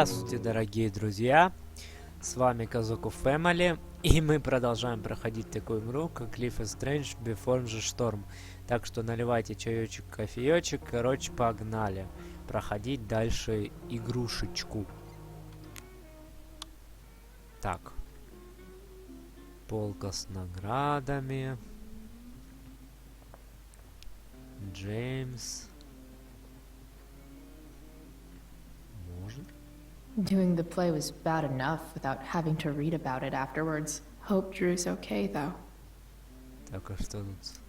Здравствуйте, дорогие друзья! С вами Kazoku Family, и мы продолжаем проходить такую игру, как Life is Strange Before the Storm. Так что наливайте чаечек, кофеечек, короче, погнали проходить дальше игрушечку. Так. Полка с наградами. Джеймс. Можно? Doing the play was bad enough without having to read about it afterwards. Hope Drew's okay, though. Так, а что тут?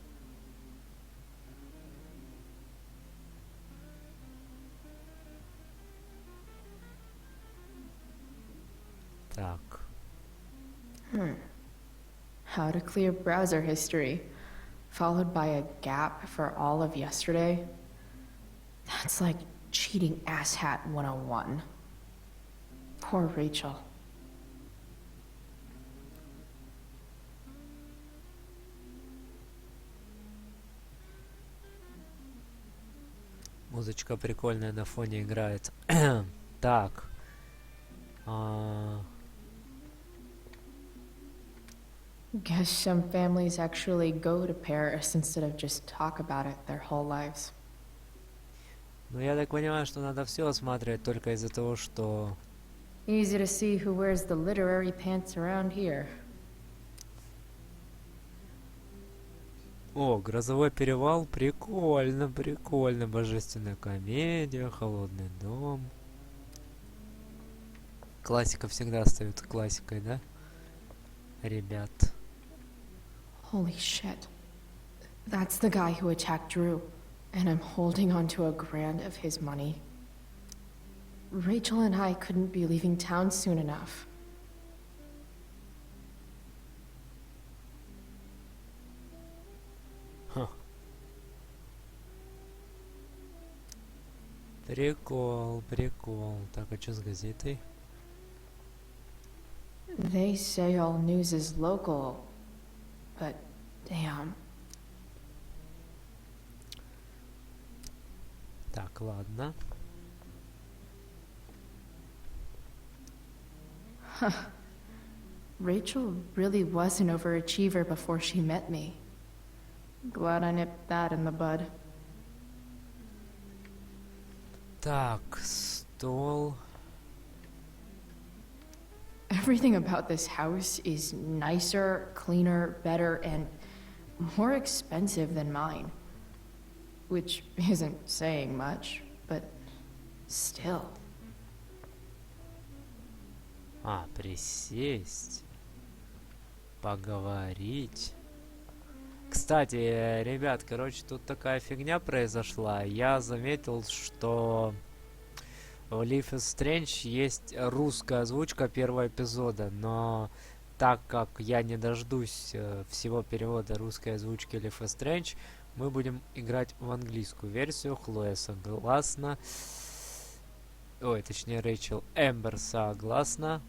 Так. How to clear browser history, followed by a gap for all of yesterday. That's like cheating asshat 101. Poor Rachel. Музычка прикольная на фоне играет. Так. Guess some families actually go to Paris instead of just talk about it their whole lives. Ну, я так понимаю, что надо все осматривать только из-за того, что... Easy to see who wears the literary pants around here. О, «Грозовой перевал». Прикольно, прикольно. Божественная комедия, «Холодный дом». Классика всегда остается классикой, да? Ребят. Holy shit. That's the guy who attacked Drew, and I'm holding onto a grand of his money. Rachel and I couldn't be leaving town soon enough. Прикол, прикол. Так, а что с газетой? They say all news is local, but damn. Так, ладно. Rachel really was an overachiever before she met me. Glad I nipped that in the bud. Так, стол. Everything about this house is nicer, cleaner, better, and more expensive than mine. Which isn't saying much, but still. А, присесть. Поговорить. Кстати, ребят, короче, тут такая фигня произошла. Я заметил, что в Life is Strange есть русская озвучка первого эпизода, но так как я не дождусь всего перевода русской озвучки Life is Strange, мы будем играть в английскую версию. Хлоя согласна. Ой, точнее, Рэйчел Эмбер согласна.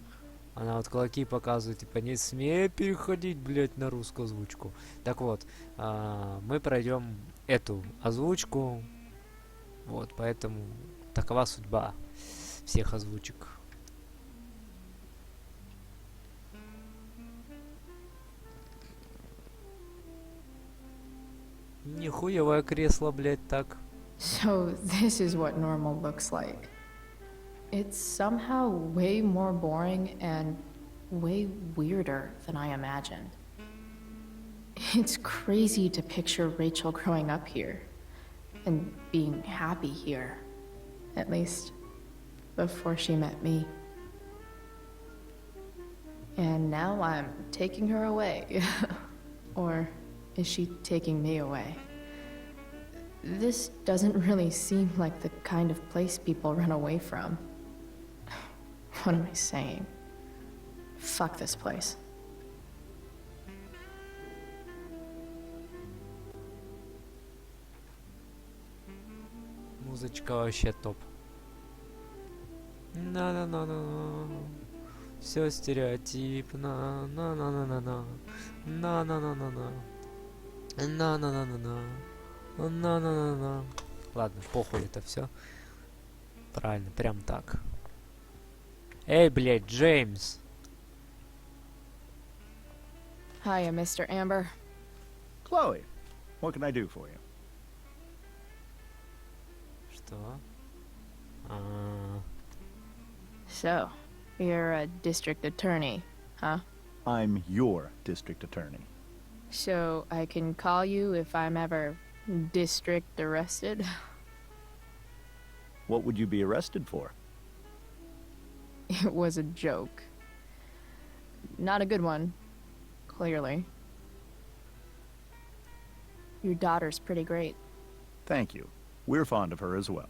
Она вот кулаки показывает, типа, не смей переходить, блять, на русскую озвучку. Так вот, мы пройдем эту озвучку. Вот, поэтому такова судьба всех озвучек. Нихуевое кресло, блять, так. So this is what normal looks like. It's somehow way more boring and way weirder than I imagined. It's crazy to picture Rachel growing up here and being happy here, at least before she met me. And now I'm taking her away. Or is she taking me away? This doesn't really seem like the kind of place people run away from. What am I saying? Fuck this place. Музычка вообще топ. На-на-на-на. Все стереотипно. На-на-на-на-на. На-на-на-на-на. На-на-на-на-на. На-на-на-на. Ладно, похуй это все. Правильно, прям так. Эй, блядь, Джеймс. Hiya, Mr. Amber. Chloe, what can I do for you? Что? So, you're a district attorney, huh? I'm your district attorney. So I can call you if I'm ever district arrested? What would you be arrested for? It was a joke. Not a good one, clearly. Your daughter's pretty great. Thank you. We're fond of her as well.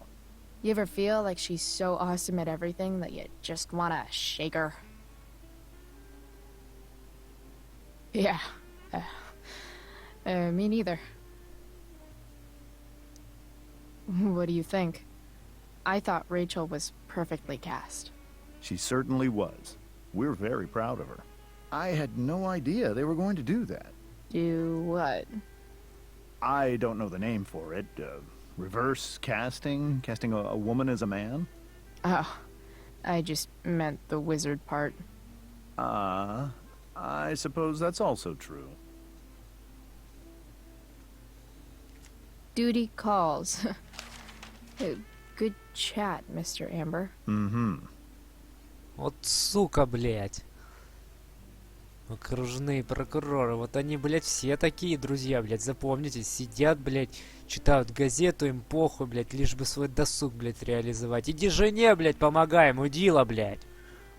You ever feel like she's so awesome at everything that you just wanna shake her? Yeah. Me neither. What do you think? I thought Rachel was perfectly cast. She certainly was. We're very proud of her. I had no idea they were going to do that. Do what? I don't know the name for it. Reverse casting? Casting a woman as a man? Oh, I just meant the wizard part. I suppose that's also true. Duty calls. Good chat, Mr. Amber. Mm-hmm. Вот сука, блядь. Окружные прокуроры. Вот они, блядь, все такие, друзья, блядь, запомните. Сидят, блядь, читают газету, им похуй, блядь, лишь бы свой досуг, блядь, реализовать. Иди жене, блядь, помогай, мудила, блядь.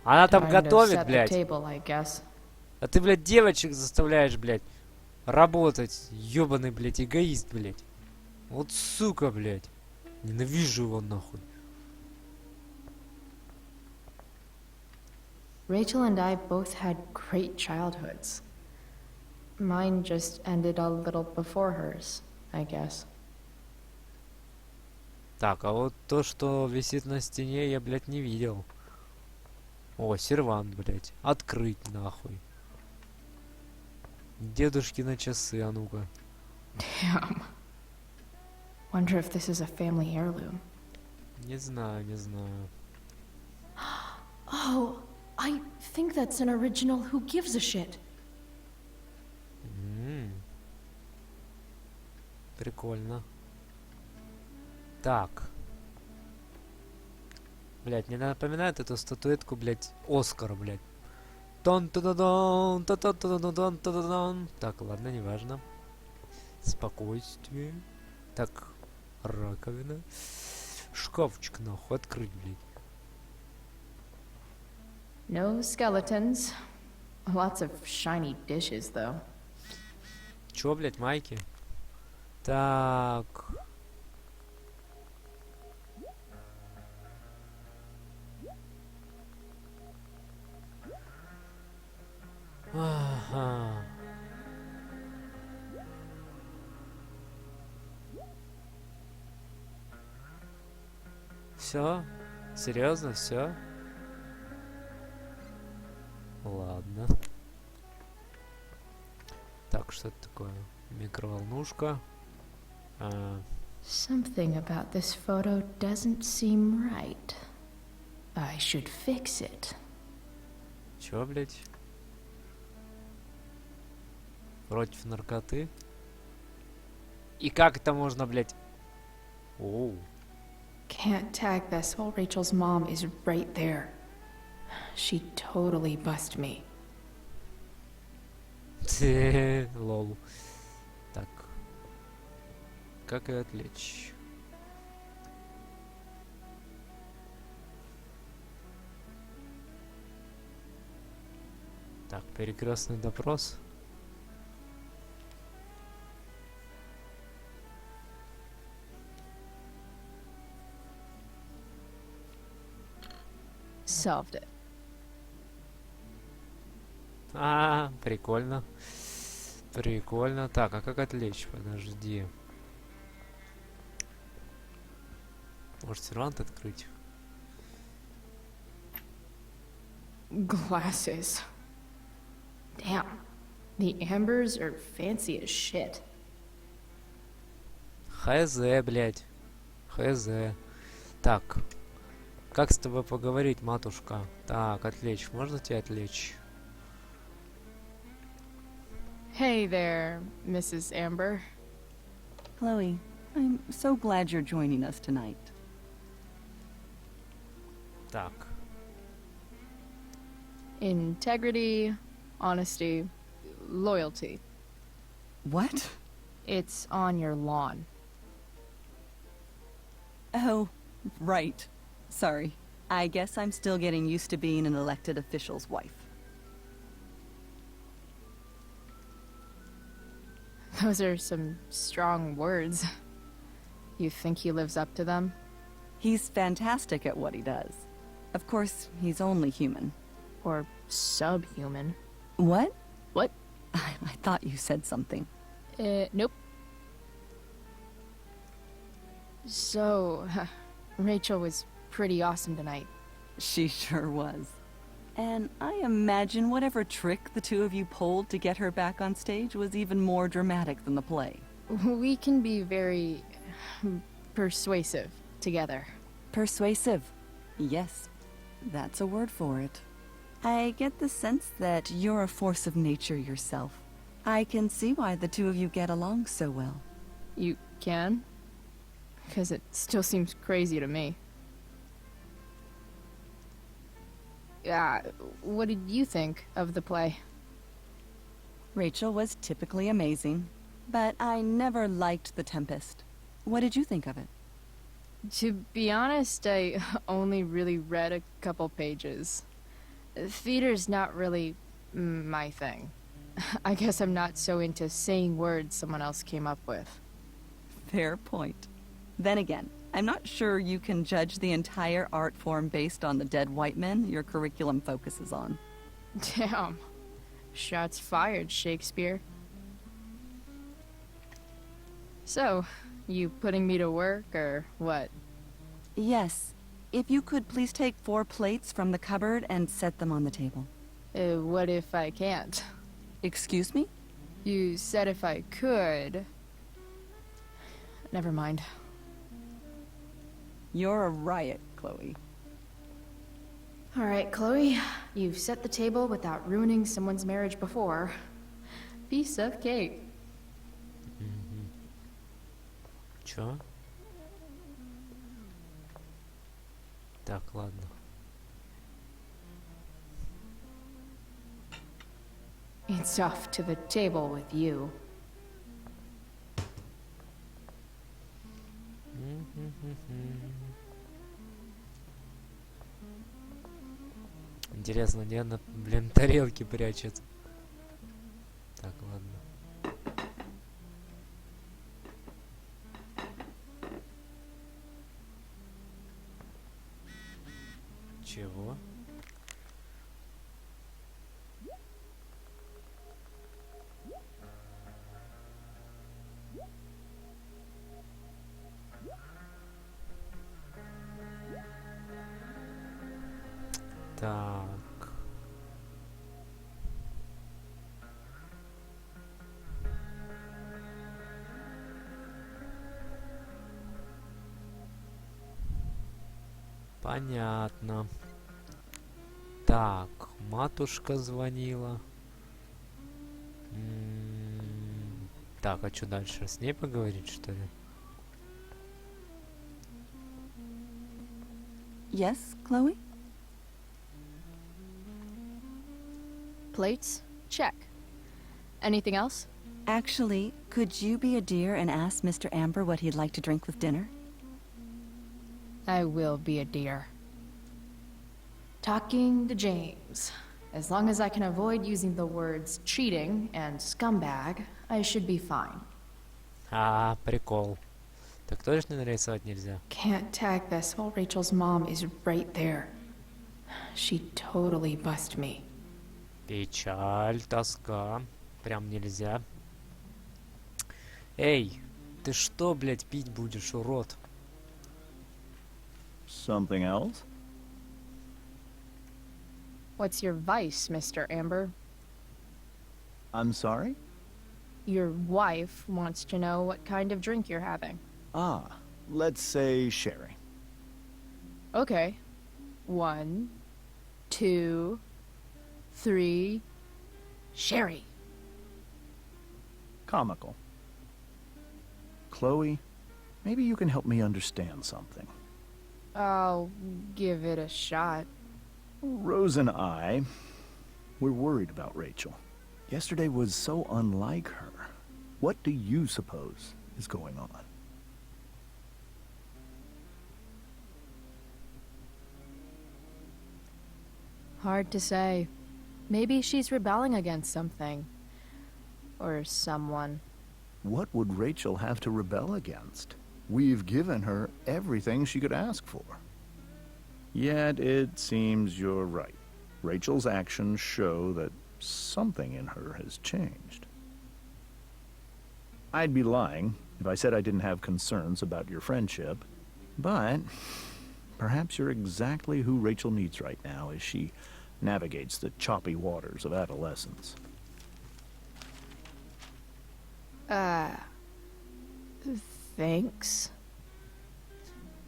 Она там готовит, блядь. А ты, блядь, девочек заставляешь, блядь, работать. Ёбаный, блядь, эгоист, блядь. Вот сука, блядь. Ненавижу его нахуй. Rachel and I both had great childhoods. Mine just ended a little before hers, I guess. Так, а вот то, что висит на стене, я, блядь, не видел. О, сервант, блядь. Открыть, нахуй. Дедушкины часы, а ну-ка. Damn. Wonder if this is a family heirloom. Не знаю, не знаю. Oh, I think that's an original Who Gives a Shit. Прикольно. Так. Блядь, мне напоминает эту статуэтку, блядь, Оскара, блядь. Тон-та-да-дан, та-та-та-да-дан, та-да-дан. Так, ладно, неважно. Спокойствие. Так, раковина. Шкафчик, нахуй, открыть, блядь. No skeletons. Lots of shiny dishes, though. Чё, блядь, майки? Так. Ага. Все? Серьезно, все? Ладно. Так, что это такое? Микроволнушка. Something about this photo doesn't seem right. I should fix it. Чё, блядь? Против наркоты? И как это можно, блядь? Оу. Can't tag this while Rachel's mom is right there. She totally bust me. Лол. Так. Как ее отвлечь? Так, перекрестный допрос. Solved it. Прикольно. Прикольно. Так, а как отвлечь? Подожди. Может, сервант открыть? Glasses. Damn. The Ambers are fancy as shit. ХЗ, блядь. ХЗ. Так. Как с тобой поговорить, матушка? Так, отвлечь. Можно тебя отвлечь? Hey there, Mrs. Amber. Chloe, I'm so glad you're joining us tonight. Так. Integrity, honesty, loyalty. What? It's on your lawn. Oh, right. Sorry. I guess I'm still getting used to being an elected official's wife. Those are some strong words. You think he lives up to them? He's fantastic at what he does. Of course, he's only human. Or subhuman? What? What? I thought you said something. Nope. So, Rachel was pretty awesome tonight. She sure was. And I imagine whatever trick the two of you pulled to get her back on stage was even more dramatic than the play. We can be very persuasive together. Persuasive. Yes, that's a word for it. I get the sense that you're a force of nature yourself. I can see why the two of you get along so well. You can? Because it still seems crazy to me. What did you think of the play? Rachel was typically amazing, but I never liked The Tempest. What did you think of it? To be honest, I only really read a couple pages. Theater's not really my thing. I guess I'm not so into saying words someone else came up with. Fair point. Then again, I'm not sure you can judge the entire art form based on the dead white men your curriculum focuses on. Damn. Shots fired, Shakespeare. So, you putting me to work, or what? Yes. If you could please take 4 plates from the cupboard and set them on the table. What if I can't? Excuse me? You said if I could. Never mind. You're a riot, Chloe. Alright, Chloe. You've set the table without ruining someone's marriage before. Piece of cake. Чё? Так, ладно. It's off to the table with you. Интересно, где она, блин, тарелки прячет? Так, ладно. Чего? Так. Понятно. Так, матушка звонила. Так, а что дальше? С ней поговорить, что ли? Yes, Chloe? Plates? Check. Anything else? Actually, could you be a dear and ask Mr. Amber what he'd like to drink with dinner? I will be a dear. Talking to James. As long as I can avoid using the words cheating and scumbag, I should be fine. А, прикол. Так точно нарисовать нельзя? Can't tag this while Rachel's mom is right there. She totally bust me. Печаль, тоска. Прям нельзя. Эй, ты что, блядь, пить будешь, урод? Something else? What's your vice, Mr. Amber? I'm sorry? Your wife wants to know what kind of drink you're having. Ah, let's say sherry. Okay, 1, 2, 3. Sherry. Comical. Chloe, maybe you can help me understand something. I'll give it a shot. Rose and I, we're worried about Rachel. Yesterday was so unlike her. What do you suppose is going on? Hard to say. Maybe she's rebelling against something. Or someone. What would Rachel have to rebel against? We've given her everything she could ask for. Yet it seems you're right. Rachel's actions show that something in her has changed. I'd be lying if I said I didn't have concerns about your friendship, but perhaps you're exactly who Rachel needs right now as she navigates the choppy waters of adolescence. Thanks.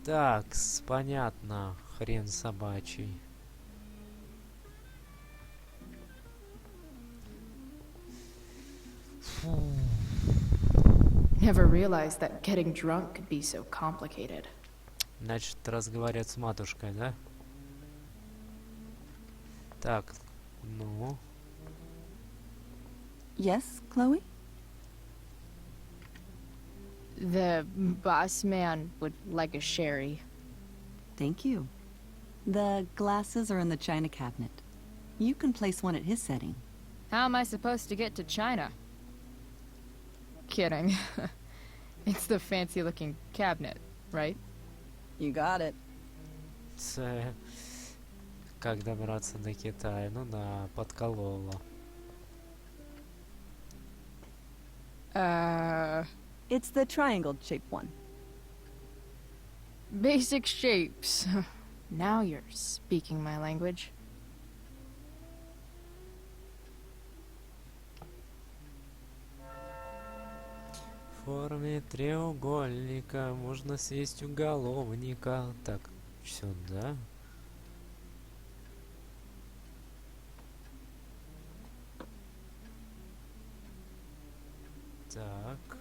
Так, понятно. Хрен собачий. Never realized that getting drunk could be so complicated. Значит, разговаривать с матушкой, да? Так, ну... Yes, Chloe? The boss man would like a sherry. Thank you. The glasses are in the china cabinet. You can place one at his setting. How am I supposed to get to China? Kidding. It's the fancy-looking cabinet, right? You got it. Це... Как добраться до Китая? Ну да, подколола. It's the triangle-shaped one. Basic shapes. Now you're speaking my language. В форме треугольника можно съесть уголовника. Так, сюда. Так.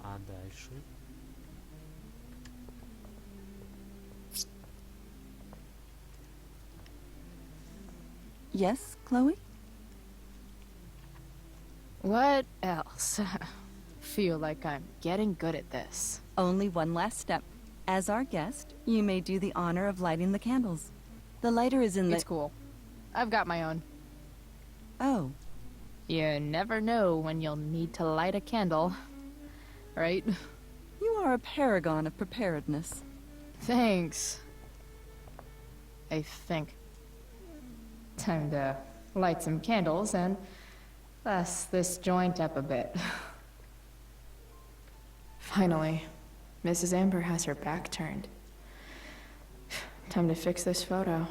А дальше? Yes, Chloe? What else? Feel like I'm getting good at this. Only one last step. As our guest, you may do the honor of lighting the candles. The lighter is in the... It's cool. I've got my own. Oh. You never know when you'll need to light a candle. Right? You are a paragon of preparedness. Thanks. I think. Time to light some candles and bust this joint up a bit. Finally, Mrs. Amber has her back turned. Time to fix this photo.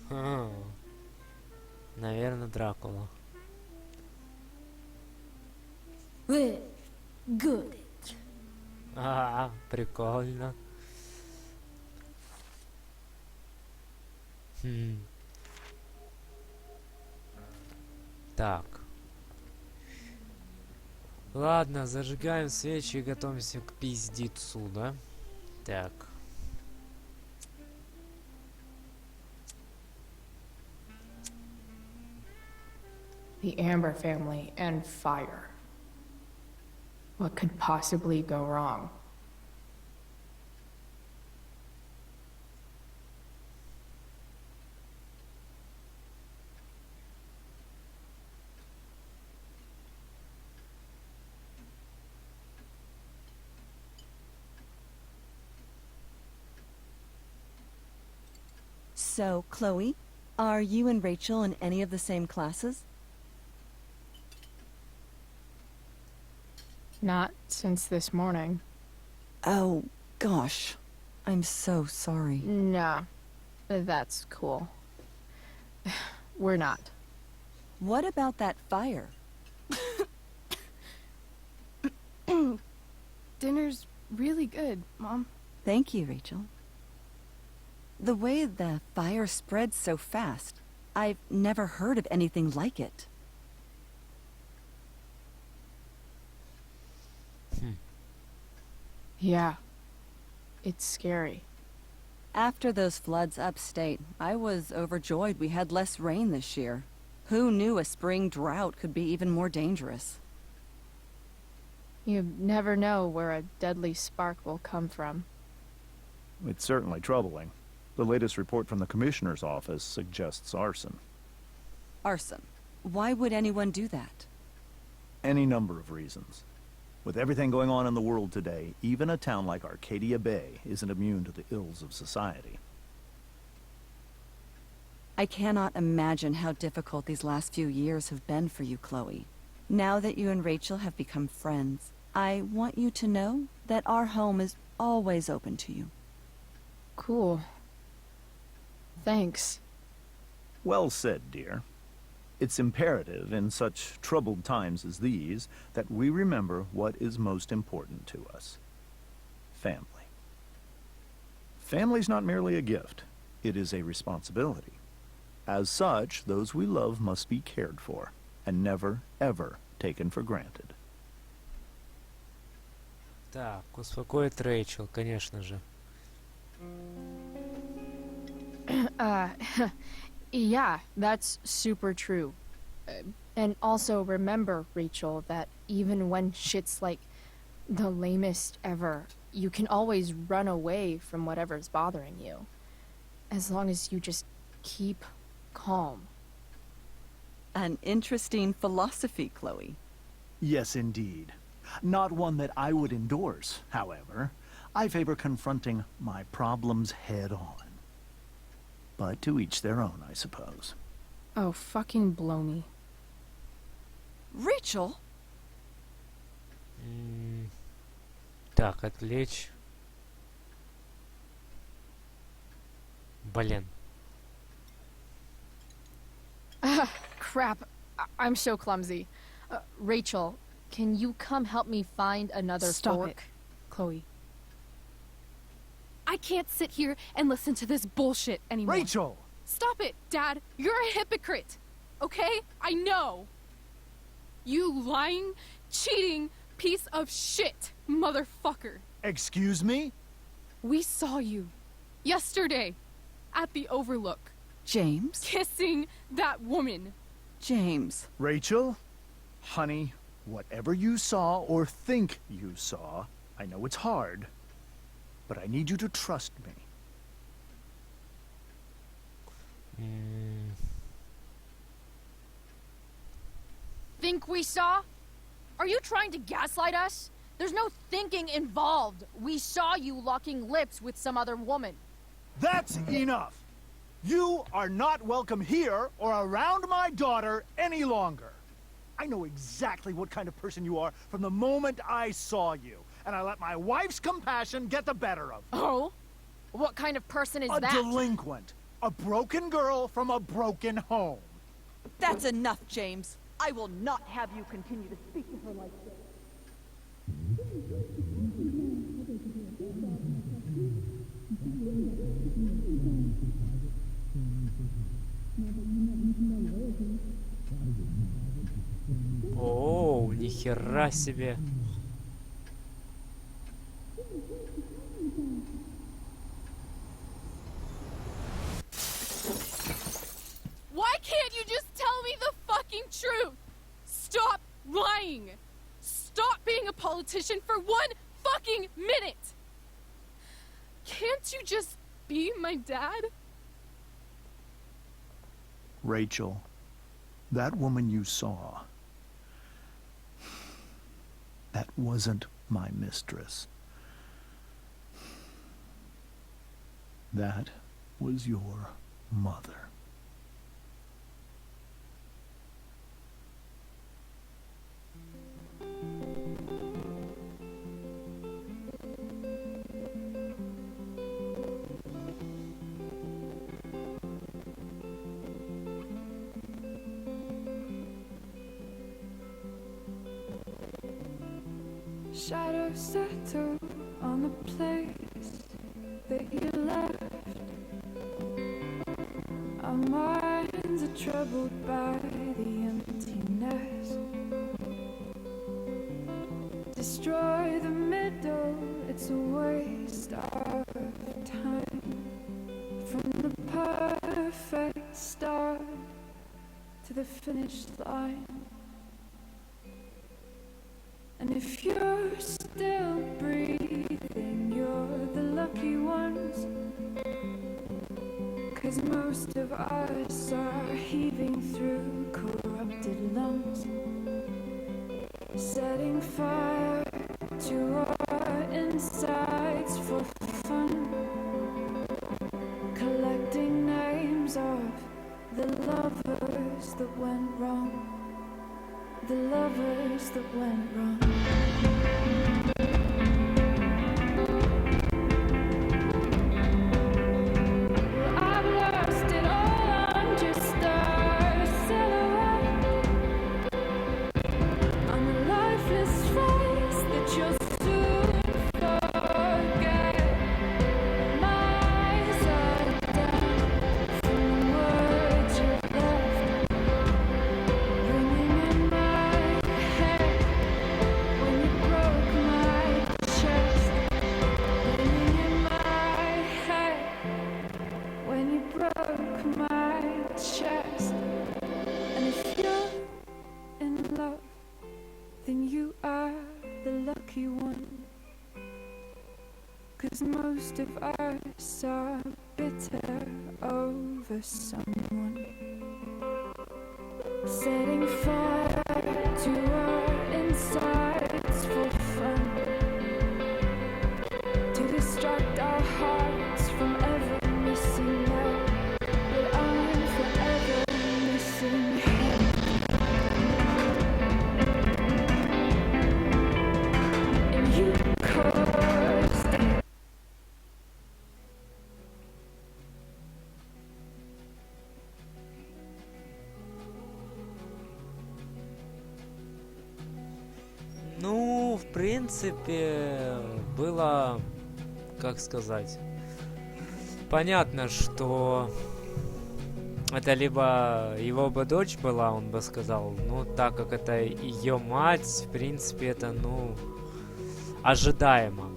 А, наверное, Дракула. Good. А, прикольно. Так. Ладно, зажигаем свечи и готовимся к пиздецу, да? Так. The Amber family and fire. What could possibly go wrong? So, Chloe, are you and Rachel in any of the same classes? Not since this morning. Oh, gosh. I'm so sorry. Nah, that's cool. We're not. What about that fire? Dinner's really good, Mom. Thank you, Rachel. The way the fire spread so fast, I've never heard of anything like it. Yeah. It's scary. After those floods upstate, I was overjoyed we had less rain this year. Who knew a spring drought could be even more dangerous? You never know where a deadly spark will come from. It's certainly troubling. The latest report from the Commissioner's office suggests arson. Arson. Why would anyone do that? Any number of reasons. With everything going on in the world today, even a town like Arcadia Bay isn't immune to the ills of society. I cannot imagine how difficult these last few years have been for you, Chloe. Now that you and Rachel have become friends, I want you to know that our home is always open to you. Cool. Thanks. Well said, dear. It's imperative in such troubled times as these that we remember what is most important to us. Family. Family's not merely a gift. It is a responsibility. As such, those we love must be cared for and never, ever taken for granted. Так, успокоит Рэйчел, конечно же. Yeah, that's super true. And also remember, Rachel, that even when shit's like the lamest ever, you can always run away from whatever's bothering you. As long as you just keep calm. An interesting philosophy, Chloe. Yes, indeed. Not one that I would endorse, however. I favor confronting my problems head on. But to each their own, I suppose. Oh, fucking blow me. Rachel? Так, отвлечь. Блин. Crap. I'm so clumsy. Rachel, can you come help me find another Stop fork? it, Chloe. I can't sit here and listen to this bullshit anymore. Rachel! Stop it, Dad. You're a hypocrite. Okay? I know. You lying, cheating piece of shit, motherfucker. Excuse me? We saw you yesterday at the Overlook James? kissing that woman. James. Rachel? Honey, whatever you saw or think you saw, I know it's hard, but I need you to trust me. Think we saw? Are you trying to gaslight us? There's no thinking involved. We saw you locking lips with some other woman. That's enough! You are not welcome here or around my daughter any longer. I know exactly what kind of person you are from the moment I saw you, and I let my wife's compassion get the better of me. Oh? What kind of person is A that? delinquent. A broken girl from a broken home. That's enough, James. I will not have you continue to speak to her like this. О, нихера себе. Why can't you just tell me the fucking truth? Stop lying. Stop being a politician for 1 fucking minute. Can't you just be my dad? Rachel, that woman you saw, that wasn't my mistress. That was your mother. Shadows settle on the place Our minds are troubled by the emptiness. Destroy the middle, it's a waste of time. From the perfect start to the finish line. And if you're still breathing, you're the lucky ones. 'Cause most of us are heaving through corrupted lungs, setting fire to our insides for fun, collecting names of the lovers that went wrong, the lovers that went wrong. Most of us are bitter over someone, setting fire to our insides for fun, to distract our hearts from ever missing out. But I'm forever missing him. And you caused it. Ну, в принципе, было, как сказать, понятно, что это либо его бы дочь была, он бы сказал, ну, так как это ее мать, в принципе, это, ну, ожидаемо.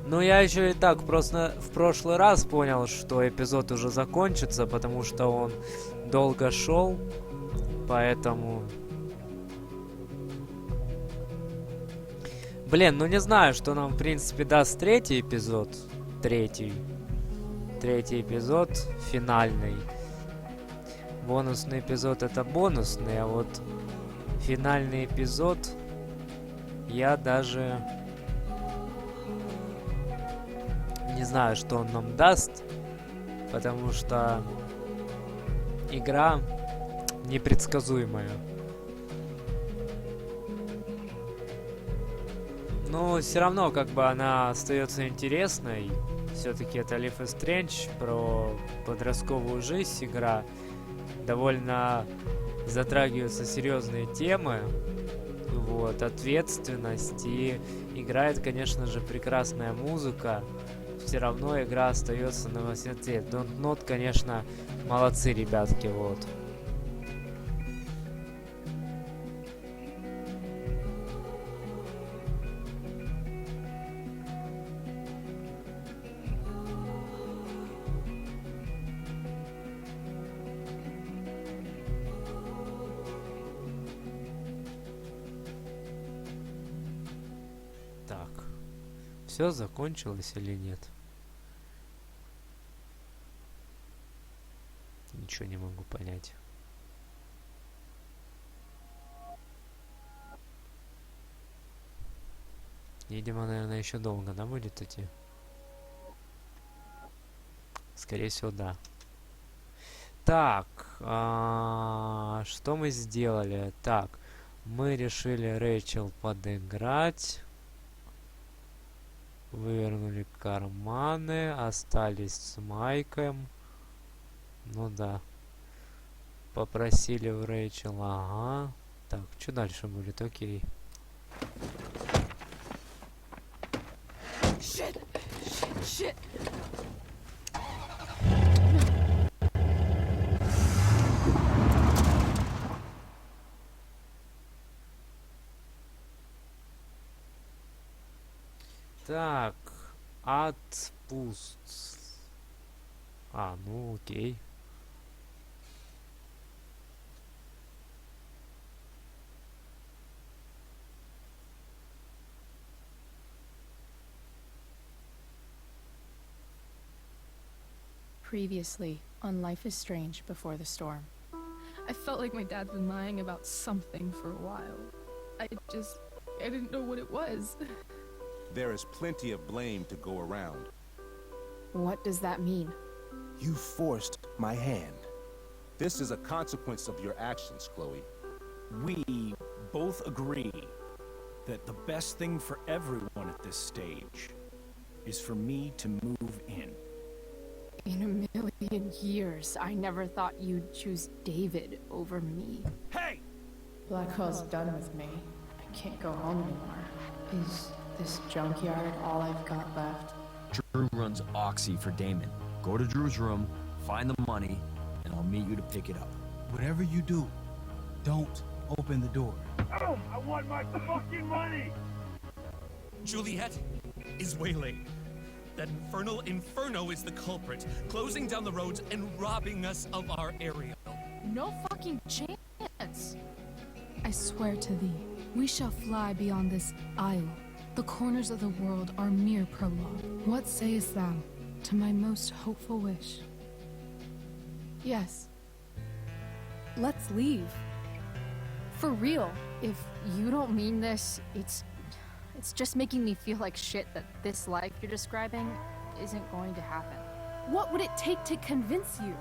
Но я еще и так просто в прошлый раз понял, что эпизод уже закончится, потому что он долго шел, поэтому... Блин, ну не знаю, что нам, в принципе, даст третий эпизод. Третий эпизод, финальный. Бонусный эпизод — это бонусный, а вот финальный эпизод я даже не знаю, что он нам даст, потому что игра непредсказуемая. Но все равно, как бы, она остается интересной. Все-таки это Life is Strange, про подростковую жизнь игра. Довольно затрагиваются серьезные темы. Вот, ответственность. И играет, конечно же, прекрасная музыка. Все равно игра остается на высоте. Донатить, конечно, молодцы, ребятки, вот. Все закончилось или нет? Ничего не могу понять. Видимо, наверное, еще долго, да, будет идти? Скорее всего, да. Так, что мы сделали? Так, мы решили Рэйчел подыграть. Вывернули карманы, остались с Майком. Ну да. Попросили у Рэйчел, ага. Так, что дальше будет? Окей. Shit. пуст. А, ну окей. Previously on Life is Strange Before the Storm. I felt like my dad's been lying about something for a while. I didn't know what it was. There is plenty of blame to go around. What does that mean? You forced my hand. This is a consequence of your actions, Chloe. We both agree that the best thing for everyone at this stage is for me to move in. In a million years, I never thought you'd choose David over me. Hey! Blackwell's done with me. I can't go home anymore. Is this junkyard all I've got left? Drew runs Oxy for Damon. Go to Drew's room, find the money, and I'll meet you to pick it up. Whatever you do, don't open the door. Oh, I want my fucking money! Juliet is waylaid. That infernal inferno is the culprit, closing down the roads and robbing us of our area. No fucking chance. I swear to thee, we shall fly beyond this isle. The corners of the world are mere prologue. What sayest thou to my most hopeful wish? Yes. Let's leave. For real. If you don't mean this, it's just making me feel like shit that this life you're describing isn't going to happen. What would it take to convince you?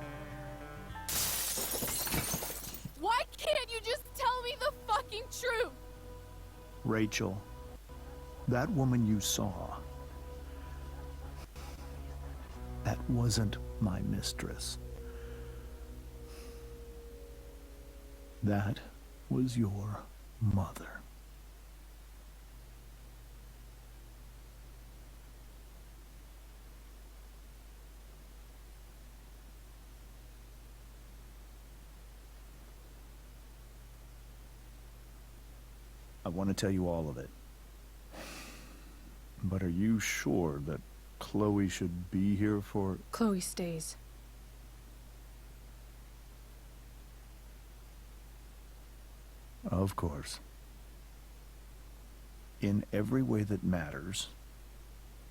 Why can't you just tell me the fucking truth? Rachel, that woman you saw, that wasn't my mistress. That was your mother. I want to tell you all of it. But are you sure that Chloe should be here for... Chloe stays. Of course. In every way that matters,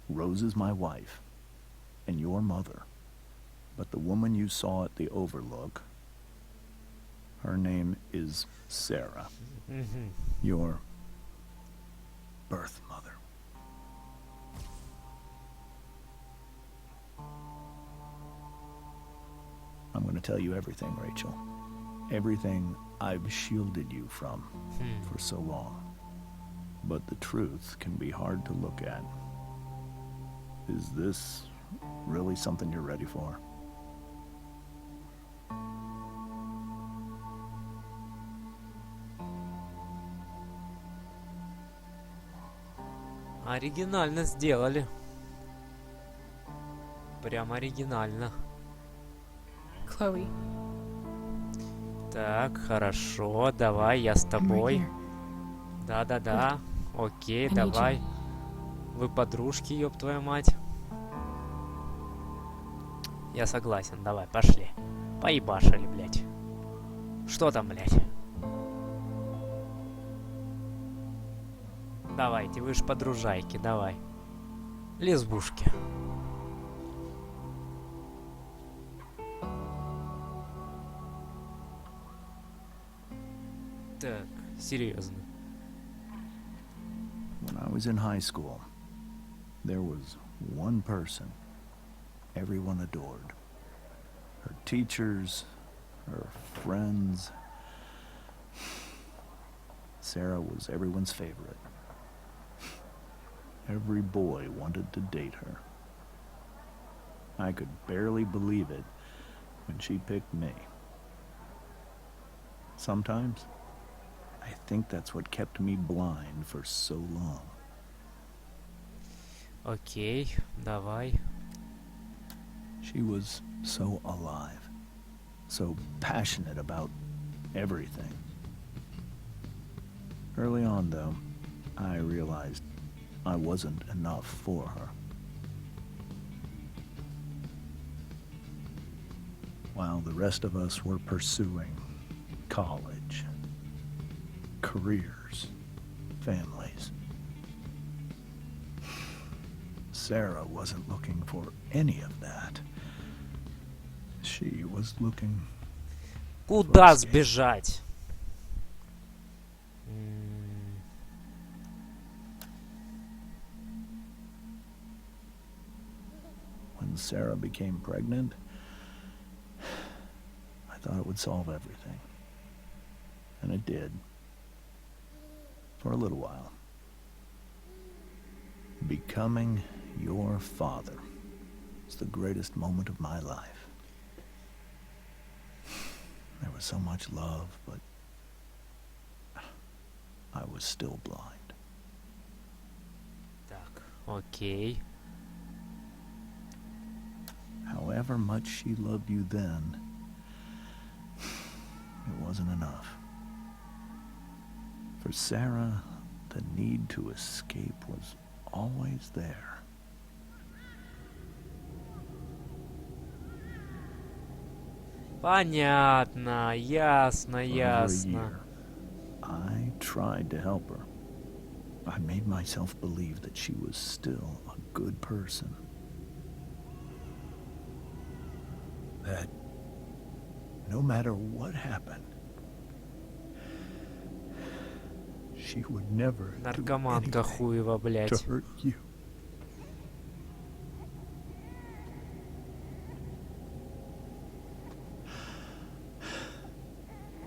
Rose is my wife and your mother. But the woman you saw at the Overlook, her name is Sarah. Your birth mother. I'm going to tell you everything, Rachel. Everything I've shielded you from for so long. But the truth can be hard to look at. Is this really something you're ready for? Оригинально сделали. Прям оригинально. Chloe. Так, хорошо, давай, я с тобой. Да-да-да, окей, давай. Вы подружки, ёб твою мать. Я согласен, давай, пошли. Поебашили, блядь. Что там, блядь? Давайте, вы ж подружайки, давай. Лесбушки. Так, серьезно. When I was in high school, there was one person everyone adored. Her teachers, her friends. Sarah was everyone's favorite. Every boy wanted to date her. I could barely believe it when she picked me. Sometimes, I think that's what kept me blind for so long. Окей, давай. She was so alive, so passionate about everything. Early on, though, I realized I wasn't enough for her. while the rest of us were pursuing college, careers, families. Sarah wasn't looking for any of that. She was looking... Куда сбежать? When Sarah became pregnant, I thought it would solve everything. And it did. For a little while. Becoming your father is the greatest moment of my life. There was so much love, but I was still blind. Так, окей. However much she loved you then, it wasn't enough. For Sarah, the need to escape was always there. Понятно, ясно, For over a ясно. year, I tried to help her. I made myself believe that she was still a good person. That no matter what happened, she would never Наркоманка хуева, to блядь. hurt you.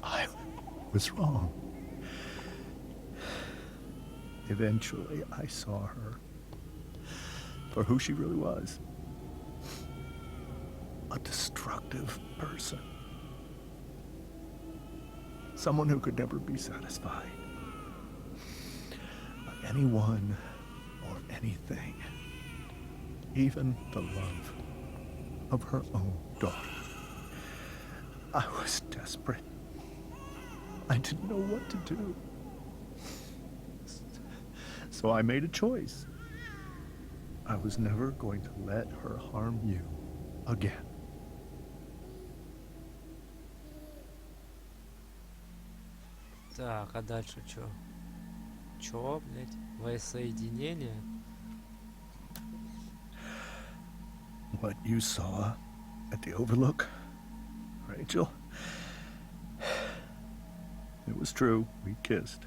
I was wrong. Eventually, I saw her for who she really was. A destructive person. Someone who could never be satisfied by anyone or anything. Even the love of her own daughter. I was desperate. I didn't know what to do. So I made a choice. I was never going to let her harm you again. Так, а дальше чё? Чё, блядь? Воссоединение? What you saw at the Overlook, Rachel, it was true. We kissed.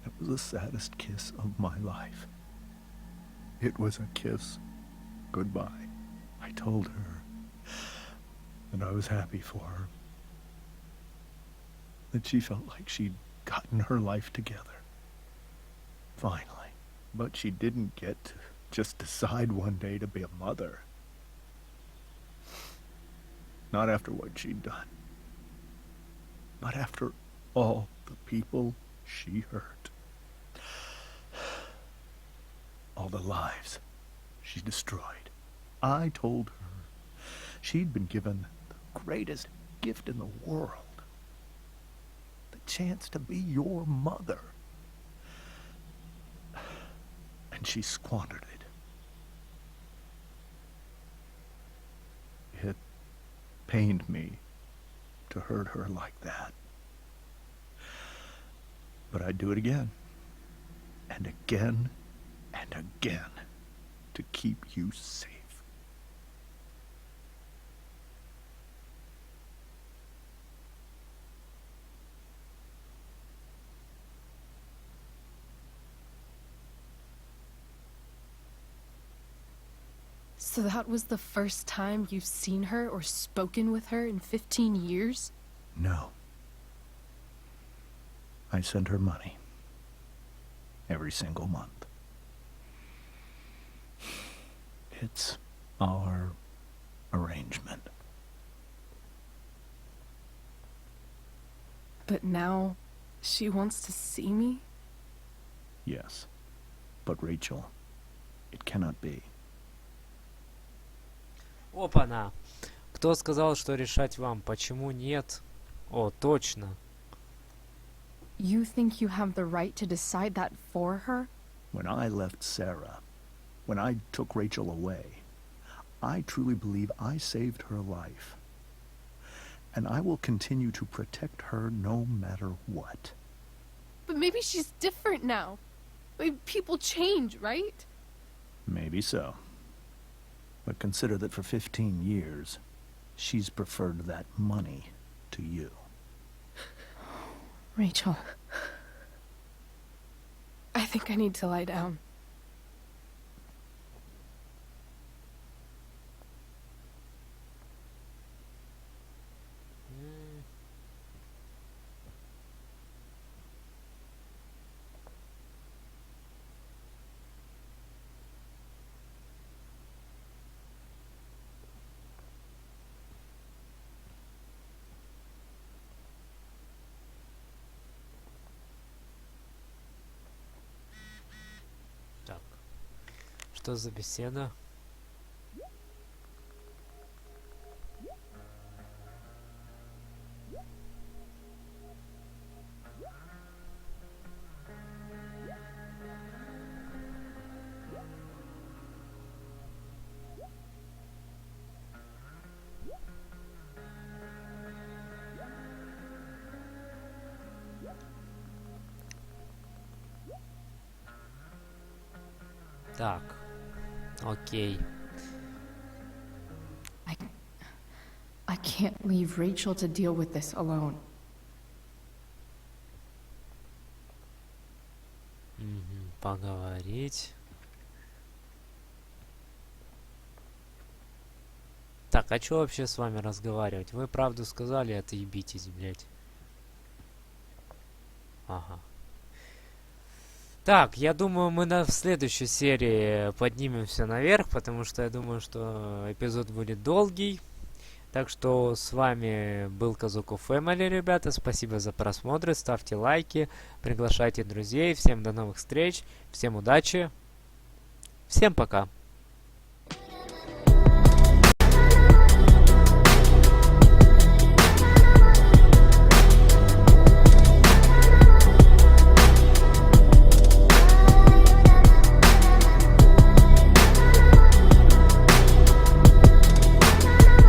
It was the saddest kiss of my life. It was a kiss goodbye. I told her that I was happy for her. That she felt like she'd gotten her life together. Finally. But she didn't get to just decide one day to be a mother. Not after what she'd done. But after all the people she hurt. All the lives she destroyed. I told her she'd been given the greatest gift in the world. The chance to be your mother. And she squandered it. It pained me to hurt her like that. But I'd do it again. And again and again to keep you safe. So that was the first time you've seen her or spoken with her in 15 years? No. I sent her money. Every single month. It's our arrangement. But now, she wants to see me? Yes. But Rachel, it cannot be. Опа-на! Кто сказал, что решать вам? Почему нет? О, точно. You think you have the right to decide that for her? When I left Sarah, when I took Rachel away, I truly believe I saved her life. And I will continue to protect her no matter what. But maybe she's different now. Maybe people change, right? Maybe so. But consider that for 15 years, she's preferred that money to you. Rachel. I think I need to lie down. Так. Что за беседа? Так, окей. I can't leave Rachel to deal with this alone. Поговорить. Так, а чё вообще с вами разговаривать? Вы правду сказали, отъебитесь, блядь. Ага. Так, я думаю, мы в следующей серии поднимемся наверх, потому что я думаю, что эпизод будет долгий. Так что с вами был Kazoku Family, ребята. Спасибо за просмотр, ставьте лайки, приглашайте друзей. Всем до новых встреч, всем удачи, всем пока.